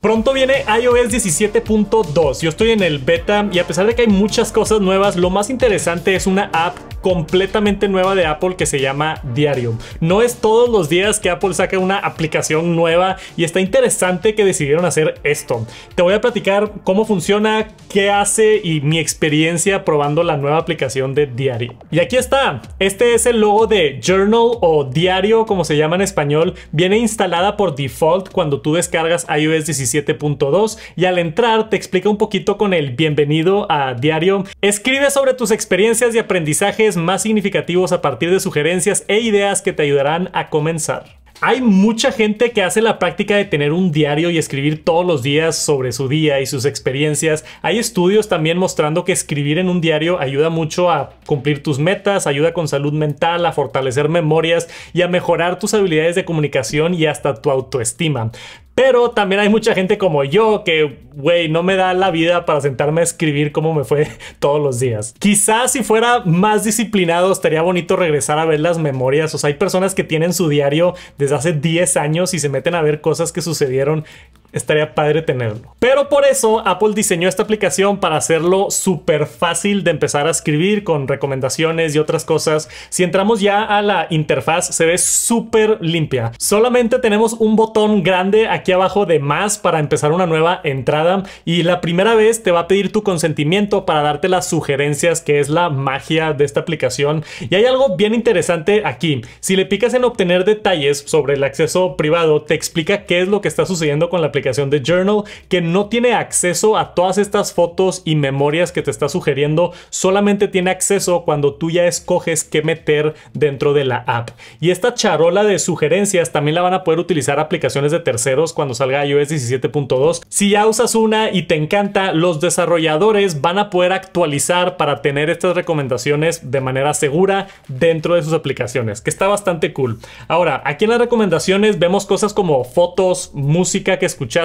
Pronto viene iOS 17.2. Yo estoy en el beta y a pesar de que hay muchas cosas nuevas, lo más interesante es una app completamente nueva de Apple que se llama Diario. No es todos los días que Apple saca una aplicación nueva y está interesante que decidieron hacer esto. Te voy a platicar cómo funciona, qué hace y mi experiencia probando la nueva aplicación de Diario. Y aquí está. Este es el logo de Journal o Diario, como se llama en español. Viene instalada por default cuando tú descargas iOS 17.2 y al entrar te explica un poquito con el bienvenido a Diario. Escribe sobre tus experiencias y aprendizajes más significativos a partir de sugerencias e ideas que te ayudarán a comenzar. Hay mucha gente que hace la práctica de tener un diario y escribir todos los días sobre su día y sus experiencias. Hay estudios también mostrando que escribir en un diario ayuda mucho a cumplir tus metas, ayuda con salud mental, a fortalecer memorias y a mejorar tus habilidades de comunicación y hasta tu autoestima. Pero también hay mucha gente como yo que, güey, no me da la vida para sentarme a escribir cómo me fue todos los días. Quizás si fuera más disciplinado estaría bonito regresar a ver las memorias. O sea, hay personas que tienen su diario desde hace 10 años y se meten a ver cosas que sucedieron. Estaría padre tenerlo. Pero por eso Apple diseñó esta aplicación para hacerlo súper fácil de empezar a escribir con recomendaciones y otras cosas. Si entramos ya a la interfaz, se ve súper limpia. Solamente tenemos un botón grande aquí abajo de más para empezar una nueva entrada y la primera vez te va a pedir tu consentimiento para darte las sugerencias, que es la magia de esta aplicación. Y hay algo bien interesante aquí. Si le picas en obtener detalles sobre el acceso privado, te explica qué es lo que está sucediendo con la aplicación de Journal, que no tiene acceso a todas estas fotos y memorias que te está sugiriendo, solamente tiene acceso cuando tú ya escoges qué meter dentro de la app. Y esta charola de sugerencias también la van a poder utilizar aplicaciones de terceros cuando salga iOS 17.2. Si ya usas una y te encanta, los desarrolladores van a poder actualizar para tener estas recomendaciones de manera segura dentro de sus aplicaciones, que está bastante cool. Ahora, aquí en las recomendaciones vemos cosas como fotos, música que escuchaste.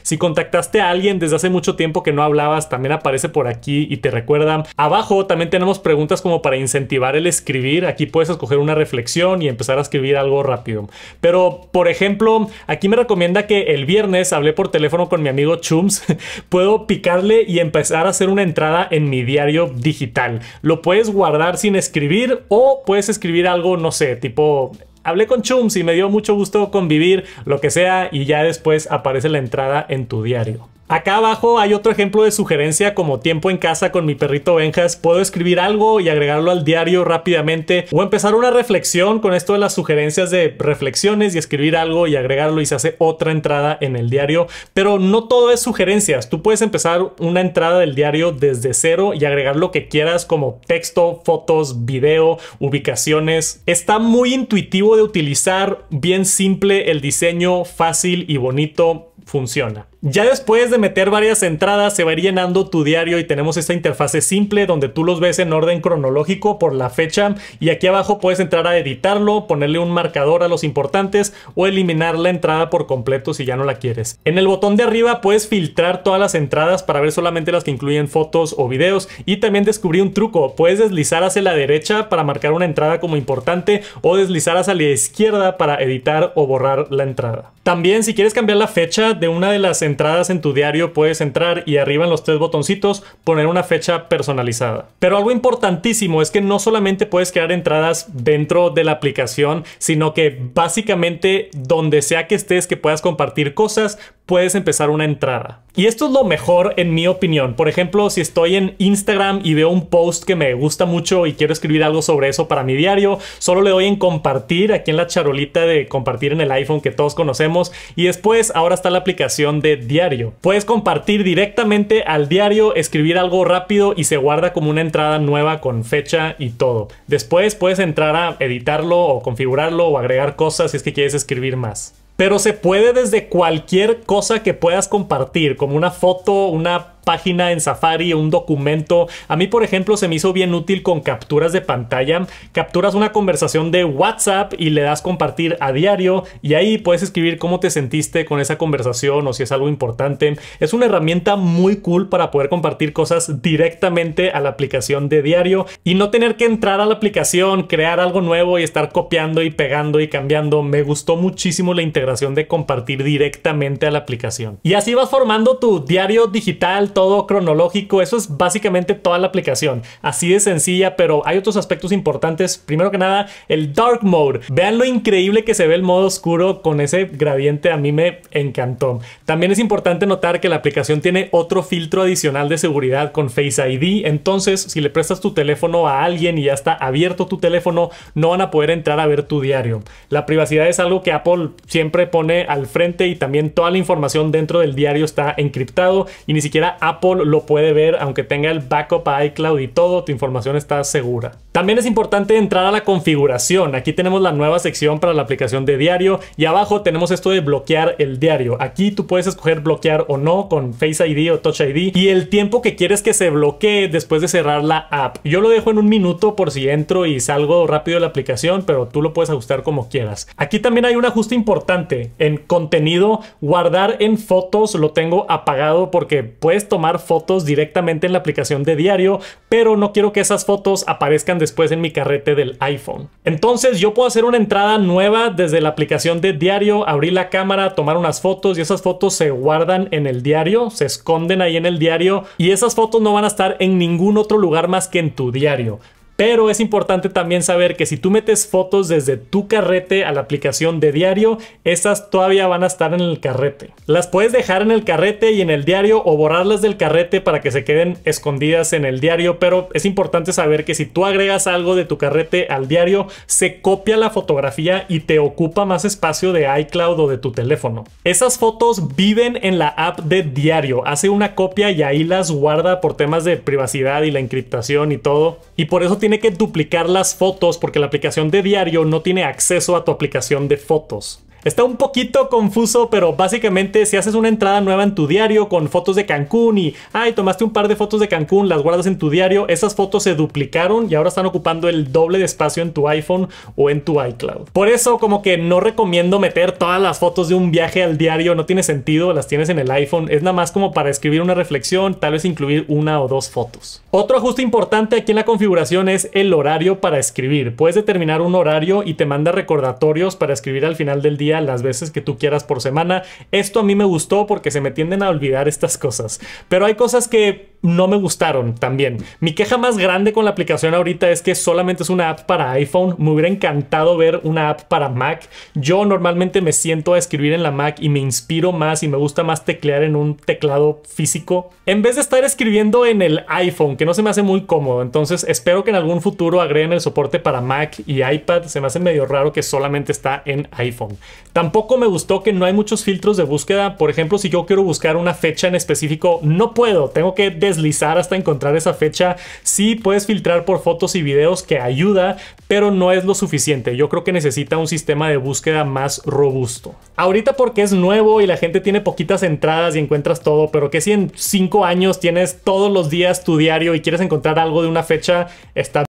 Si contactaste a alguien desde hace mucho tiempo que no hablabas, también aparece por aquí y te recuerda. Abajo también tenemos preguntas como para incentivar el escribir. Aquí puedes escoger una reflexión y empezar a escribir algo rápido. Pero, por ejemplo, aquí me recomienda que el viernes hablé por teléfono con mi amigo Chums. Puedo picarle y empezar a hacer una entrada en mi diario digital. Lo puedes guardar sin escribir o puedes escribir algo, no sé, tipo... Hablé con Chums y me dio mucho gusto convivir, lo que sea, y ya después aparece la entrada en tu diario. Acá abajo hay otro ejemplo de sugerencia como tiempo en casa con mi perrito Benjas. Puedo escribir algo y agregarlo al diario rápidamente o empezar una reflexión con esto de las sugerencias de reflexiones y escribir algo y agregarlo y se hace otra entrada en el diario. Pero no todo es sugerencias. Tú puedes empezar una entrada del diario desde cero y agregar lo que quieras como texto, fotos, video, ubicaciones. Está muy intuitivo de utilizar, bien simple el diseño, fácil y bonito. Funciona. Ya después de meter varias entradas se va a ir llenando tu diario y tenemos esta interfase simple donde tú los ves en orden cronológico por la fecha y aquí abajo puedes entrar a editarlo, ponerle un marcador a los importantes o eliminar la entrada por completo si ya no la quieres. En el botón de arriba puedes filtrar todas las entradas para ver solamente las que incluyen fotos o videos y también descubrí un truco. Puedes deslizar hacia la derecha para marcar una entrada como importante o deslizar hacia la izquierda para editar o borrar la entrada. También si quieres cambiar la fecha de una de las entradas en tu diario puedes entrar y arriba en los 3 botoncitos poner una fecha personalizada. Pero algo importantísimo es que no solamente puedes crear entradas dentro de la aplicación, sino que básicamente donde sea que estés que puedas compartir cosas, puedes empezar una entrada. Y esto es lo mejor en mi opinión. Por ejemplo, si estoy en Instagram y veo un post que me gusta mucho y quiero escribir algo sobre eso para mi diario, solo le doy en compartir aquí en la charolita de compartir en el iPhone que todos conocemos y después ahora está la aplicación de diario. Puedes compartir directamente al diario, escribir algo rápido y se guarda como una entrada nueva con fecha y todo. Después puedes entrar a editarlo o configurarlo o agregar cosas si es que quieres escribir más. Pero se puede desde cualquier cosa que puedas compartir, como una foto, una página en Safari, un documento. A mí, por ejemplo, se me hizo bien útil con capturas de pantalla. Capturas una conversación de WhatsApp y le das compartir a diario y ahí puedes escribir cómo te sentiste con esa conversación o si es algo importante. Es una herramienta muy cool para poder compartir cosas directamente a la aplicación de diario y no tener que entrar a la aplicación, crear algo nuevo y estar copiando y pegando y cambiando. Me gustó muchísimo la integración de compartir directamente a la aplicación. Y así vas formando tu diario digital, todo cronológico. Eso es básicamente toda la aplicación. Así de sencilla, pero hay otros aspectos importantes. Primero que nada, el Dark Mode. Vean lo increíble que se ve el modo oscuro con ese gradiente. A mí me encantó. También es importante notar que la aplicación tiene otro filtro adicional de seguridad con Face ID. Entonces, si le prestas tu teléfono a alguien y ya está abierto tu teléfono, no van a poder entrar a ver tu diario. La privacidad es algo que Apple siempre pone al frente y también toda la información dentro del diario está encriptado y ni siquiera Apple lo puede ver, aunque tenga el backup a iCloud y todo, tu información está segura. También es importante entrar a la configuración. Aquí tenemos la nueva sección para la aplicación de diario y abajo tenemos esto de bloquear el diario. Aquí tú puedes escoger bloquear o no con Face ID o Touch ID y el tiempo que quieres que se bloquee después de cerrar la app. Yo lo dejo en 1 minuto por si entro y salgo rápido de la aplicación, pero tú lo puedes ajustar como quieras. Aquí también hay un ajuste importante en contenido. Guardar en fotos lo tengo apagado porque puedes tomar fotos directamente en la aplicación de diario, pero no quiero que esas fotos aparezcan después en mi carrete del iPhone. Entonces yo puedo hacer una entrada nueva desde la aplicación de diario, abrir la cámara, tomar unas fotos y esas fotos se guardan en el diario, se esconden ahí en el diario y esas fotos no van a estar en ningún otro lugar más que en tu diario. Pero es importante también saber que si tú metes fotos desde tu carrete a la aplicación de diario, esas todavía van a estar en el carrete. Las puedes dejar en el carrete y en el diario o borrarlas del carrete para que se queden escondidas en el diario, pero es importante saber que si tú agregas algo de tu carrete al diario, se copia la fotografía y te ocupa más espacio de iCloud o de tu teléfono. Esas fotos viven en la app de diario, hace una copia y ahí las guarda por temas de privacidad y la encriptación y todo, y por eso tiene que duplicar las fotos porque la aplicación de diario no tiene acceso a tu aplicación de fotos. Está un poquito confuso, pero básicamente si haces una entrada nueva en tu diario con fotos de Cancún y tomaste un par de fotos de Cancún, las guardas en tu diario, esas fotos se duplicaron y ahora están ocupando el doble de espacio en tu iPhone o en tu iCloud. Por eso como que no recomiendo meter todas las fotos de un viaje al diario, no tiene sentido, las tienes en el iPhone, es nada más como para escribir una reflexión, tal vez incluir 1 o 2 fotos. Otro ajuste importante aquí en la configuración es el horario para escribir. Puedes determinar un horario y te manda recordatorios para escribir al final del día las veces que tú quieras por semana. Esto a mí me gustó porque se me tienden a olvidar estas cosas, pero hay cosas que no me gustaron también. Mi queja más grande con la aplicación ahorita es que solamente es una app para iPhone. Me hubiera encantado ver una app para Mac. Yo normalmente me siento a escribir en la Mac y me inspiro más y me gusta más teclear en un teclado físico en vez de estar escribiendo en el iPhone, que no se me hace muy cómodo. Entonces espero que en algún futuro agreguen el soporte para Mac y iPad. Se me hace medio raro que solamente está en iPhone. Tampoco me gustó que no hay muchos filtros de búsqueda. Por ejemplo, si yo quiero buscar una fecha en específico, no puedo. Tengo que deslizar hasta encontrar esa fecha. Sí puedes filtrar por fotos y videos, que ayuda, pero no es lo suficiente. Yo creo que necesita un sistema de búsqueda más robusto. Ahorita porque es nuevo y la gente tiene poquitas entradas y encuentras todo, pero que si en 5 años tienes todos los días tu diario y quieres encontrar algo de una fecha, está...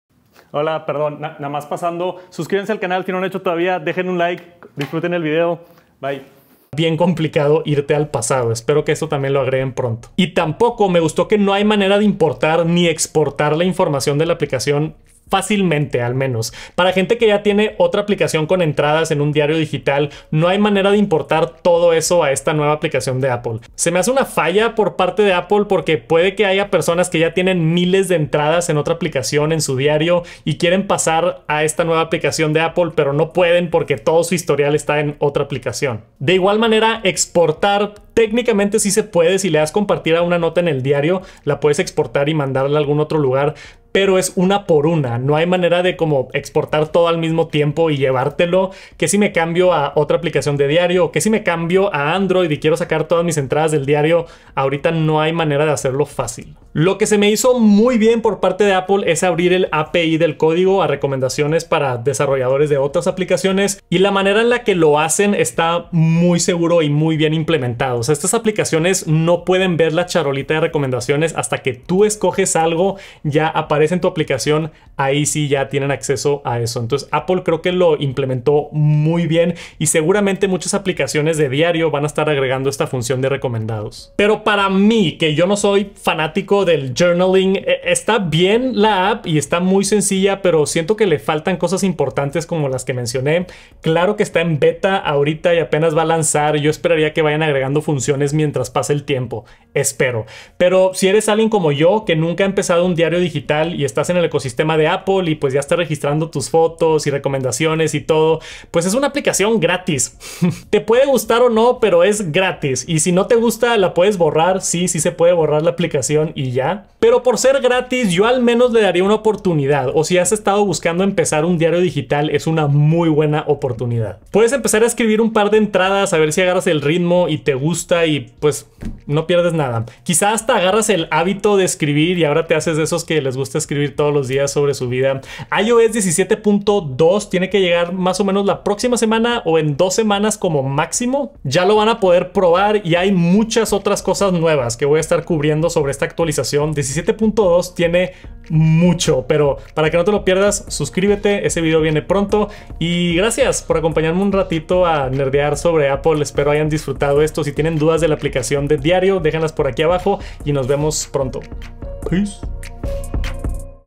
Hola, perdón, nada más pasando. Suscríbanse al canal si no lo han hecho todavía, dejen un like, disfruten el video. Bye. Bien complicado irte al pasado. Espero que esto también lo agreguen pronto. Y tampoco me gustó que no hay manera de importar ni exportar la información de la aplicación fácilmente, al menos. Para gente que ya tiene otra aplicación con entradas en un diario digital, no hay manera de importar todo eso a esta nueva aplicación de Apple. Se me hace una falla por parte de Apple porque puede que haya personas que ya tienen miles de entradas en otra aplicación en su diario y quieren pasar a esta nueva aplicación de Apple, pero no pueden porque todo su historial está en otra aplicación. De igual manera, exportar técnicamente sí se puede. Si le das compartir a una nota en el diario, la puedes exportar y mandarla a algún otro lugar, pero es una por una. No hay manera de como exportar todo al mismo tiempo y llevártelo. Que si me cambio a otra aplicación de diario, o que si me cambio a Android y quiero sacar todas mis entradas del diario, ahorita no hay manera de hacerlo fácil. Lo que se me hizo muy bien por parte de Apple es abrir el API del código a recomendaciones para desarrolladores de otras aplicaciones, y la manera en la que lo hacen está muy seguro y muy bien implementado. O sea, estas aplicaciones no pueden ver la charolita de recomendaciones hasta que tú escoges algo, ya aparece en tu aplicación, ahí sí ya tienen acceso a eso. Entonces Apple creo que lo implementó muy bien y seguramente muchas aplicaciones de diario van a estar agregando esta función de recomendados. Pero para mí, que yo no soy fanático del journaling, está bien la app y está muy sencilla, pero siento que le faltan cosas importantes como las que mencioné. Claro que está en beta ahorita y apenas va a lanzar. Yo esperaría que vayan agregando funciones mientras pase el tiempo. Espero. Pero si eres alguien como yo que nunca ha empezado un diario digital y estás en el ecosistema de Apple y pues ya está registrando tus fotos y recomendaciones y todo, pues es una aplicación gratis. Te puede gustar o no, pero es gratis. Y si no te gusta, la puedes borrar. Sí se puede borrar la aplicación y ya. Pero por ser gratis, yo al menos le daría una oportunidad. O si has estado buscando empezar un diario digital, es una muy buena oportunidad. Puedes empezar a escribir un par de entradas, a ver si agarras el ritmo y te gusta y pues no pierdes nada. Quizá hasta agarras el hábito de escribir y ahora te haces de esos que les gusta escribir todos los días sobre su vida. iOS 17.2 tiene que llegar más o menos la próxima semana o en 2 semanas como máximo. Ya lo van a poder probar y hay muchas otras cosas nuevas que voy a estar cubriendo sobre esta actualización. 17.2 tiene mucho, pero para que no te lo pierdas, suscríbete, ese video viene pronto y gracias por acompañarme un ratito a nerdear sobre Apple. Espero hayan disfrutado esto. Si tienen dudas de la aplicación de diario, déjenlas por aquí abajo y nos vemos pronto. Peace.